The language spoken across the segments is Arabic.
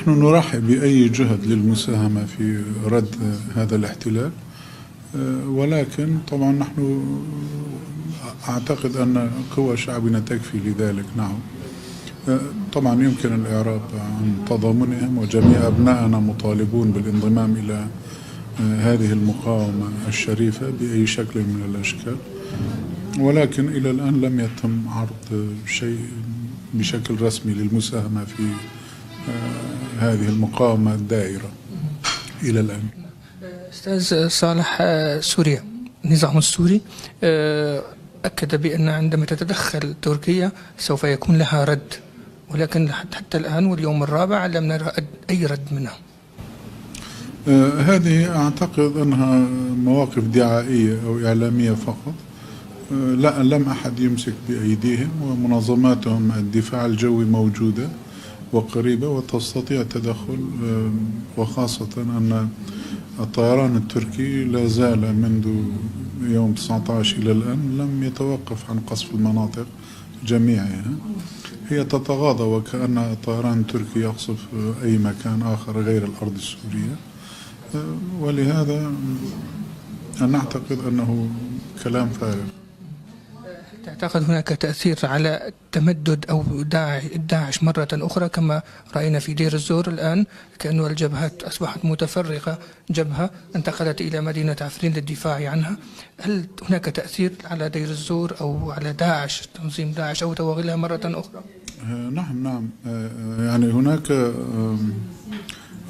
نحن نرحب بأي جهد للمساهمة في رد هذا الاحتلال، ولكن طبعا نحن أعتقد أن قوى شعبنا تكفي لذلك. نعم، طبعا يمكن الإعراب عن تضامنهم، وجميع أبنائنا مطالبون بالانضمام إلى هذه المقاومة الشريفة بأي شكل من الأشكال، ولكن إلى الآن لم يتم عرض شيء بشكل رسمي للمساهمة في هذه المقاومة الدائرة إلى الآن. أستاذ صالح، سوريا النظام السوري أكد بأن عندما تتدخل تركيا سوف يكون لها رد، ولكن حتى الآن واليوم الرابع لم نرى أي رد منها. هذه أعتقد أنها مواقف دعائية أو إعلامية فقط. لا، لم أحد يمسك بأيديهم، ومنظماتهم الدفاع الجوي موجودة وقريبة وتستطيع التدخل، وخاصة أن الطيران التركي لا زال منذ يوم 19 إلى الآن لم يتوقف عن قصف المناطق جميعها. هي تتغاضى وكأن الطيران التركي يقصف أي مكان آخر غير الأرض السورية، ولهذا نعتقد أنه كلام فارغ. تعتقد هناك تأثير على تمدد أو داعش مرة أخرى كما رأينا في دير الزور الآن، كأن الجبهات أصبحت متفرقة، جبهة انتقلت إلى مدينة عفرين للدفاع عنها؟ هل هناك تأثير على دير الزور أو على داعش، تنظيم داعش، أو توغلها مرة أخرى؟ نعم، يعني هناك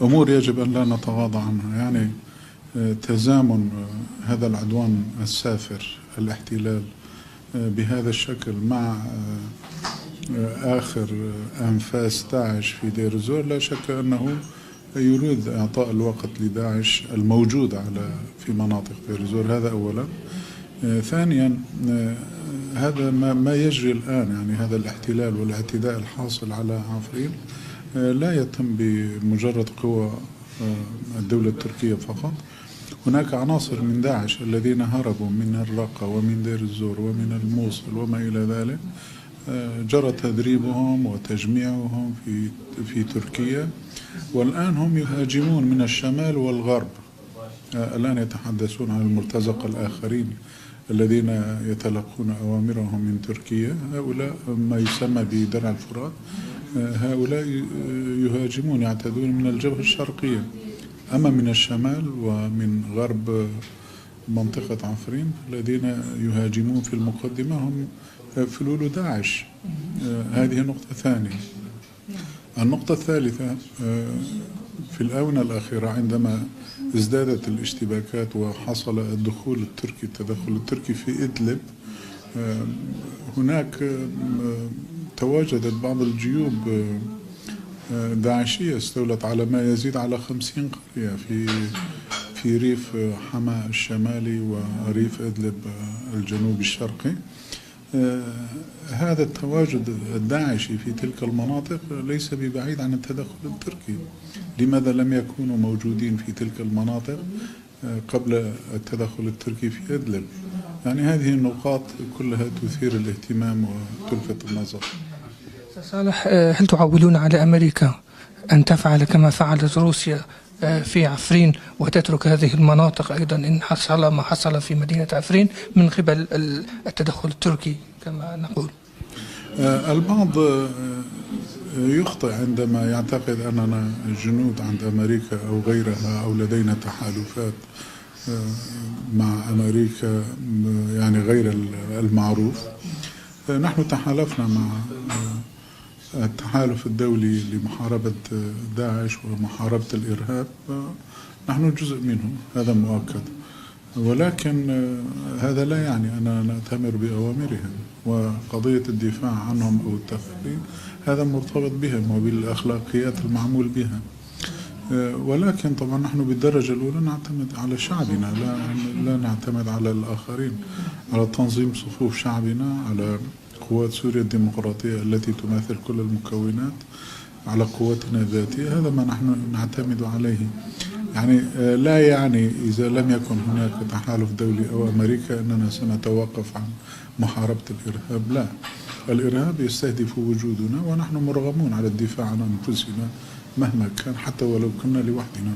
أمور يجب أن لا نتغاضى عنها. يعني تزامن هذا العدوان السافر، الاحتلال بهذا الشكل، مع آخر أنفاس داعش في دير الزور، لا شك أنه يريد إعطاء الوقت لداعش الموجود في مناطق دير الزور. هذا أولا. ثانيا، هذا ما يجري الآن، يعني هذا الاحتلال والاعتداء الحاصل على عفرين لا يتم بمجرد قوى الدولة التركية فقط. هناك عناصر من داعش الذين هربوا من الرقة ومن دير الزور ومن الموصل وما إلى ذلك، جرى تدريبهم وتجميعهم في تركيا، والآن هم يهاجمون من الشمال والغرب. الآن يتحدثون عن المرتزقة الآخرين الذين يتلقون أوامرهم من تركيا، هؤلاء ما يسمى بدرع الفرات، هؤلاء يهاجمون، يعتدون من الجبهة الشرقية. أما من الشمال ومن غرب منطقة عفرين الذين يهاجمون في المقدمة هم فلول داعش. هذه نقطة ثانية. النقطة الثالثة، في الآونة الأخيرة عندما ازدادت الاشتباكات وحصل التدخل التركي في إدلب، هناك تواجدت بعض الجيوب داعشية استولت على ما يزيد على 50 قرية في ريف حما الشمالي وريف إدلب الجنوبي الشرقي. هذا التواجد الداعشي في تلك المناطق ليس ببعيد عن التدخل التركي. لماذا لم يكونوا موجودين في تلك المناطق قبل التدخل التركي في إدلب؟ يعني هذه النقاط كلها تثير الاهتمام وتلفت النظر. صالح، هل تعولون على أمريكا أن تفعل كما فعلت روسيا في عفرين وتترك هذه المناطق أيضا إن حصل ما حصل في مدينة عفرين من قبل التدخل التركي كما نقول؟ البعض يخطئ عندما يعتقد أننا جنود عند أمريكا أو غيرها، أو لدينا تحالفات مع أمريكا يعني غير المعروف. نحن تحالفنا مع التحالف الدولي لمحاربة داعش ومحاربة الإرهاب، نحن جزء منه، هذا مؤكد. ولكن هذا لا يعني أننا نأتمر بأوامرهم، وقضية الدفاع عنهم أو التفريط هذا مرتبط بهم وبالأخلاقيات المعمول بها. ولكن طبعا نحن بالدرجة الأولى نعتمد على شعبنا، لا نعتمد على الآخرين، على تنظيم صفوف شعبنا، على قوات سوريا الديمقراطية التي تماثل كل المكونات، على قوتنا الذاتية. هذا ما نحن نعتمد عليه. يعني لا يعني إذا لم يكن هناك تحالف دولي أو أمريكا أننا سنتوقف عن محاربة الإرهاب. لا، الإرهاب يستهدف وجودنا، ونحن مرغمون على الدفاع عن أنفسنا مهما كان حتى ولو كنا لوحدنا.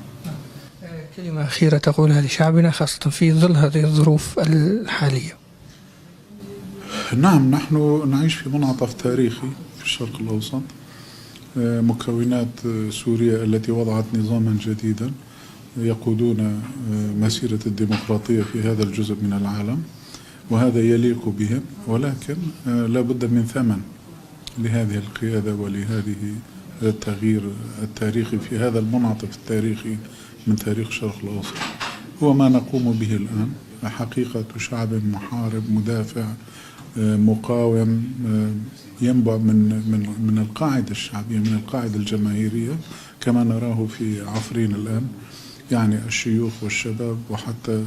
كلمة أخيرة تقولها لشعبنا خاصة في ظل هذه الظروف الحالية. نعم، نحن نعيش في منعطف تاريخي في الشرق الأوسط. مكونات سوريا التي وضعت نظاما جديدا يقودون مسيرة الديمقراطية في هذا الجزء من العالم، وهذا يليق بهم، ولكن لا بد من ثمن لهذه القيادة ولهذه التغيير التاريخي في هذا المنعطف التاريخي من تاريخ الشرق الأوسط. هو ما نقوم به الآن حقيقة شعب محارب مدافع مقاوم ينبع من القاعدة الشعبية، من القاعدة الجماهيرية، كما نراه في عفرين الآن. يعني الشيوخ والشباب وحتى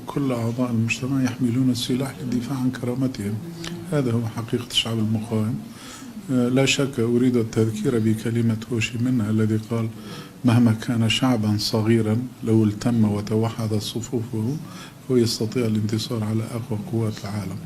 كل أعضاء المجتمع يحملون السلاح للدفاع عن كرامتهم. هذا هو حقيقة الشعب المقاوم. لا شك أريد التذكير بكلمة هو شي منها الذي قال: مهما كان شعبا صغيرا لو التم وتوحدت صفوفه هو يستطيع الانتصار على أقوى قوات العالم.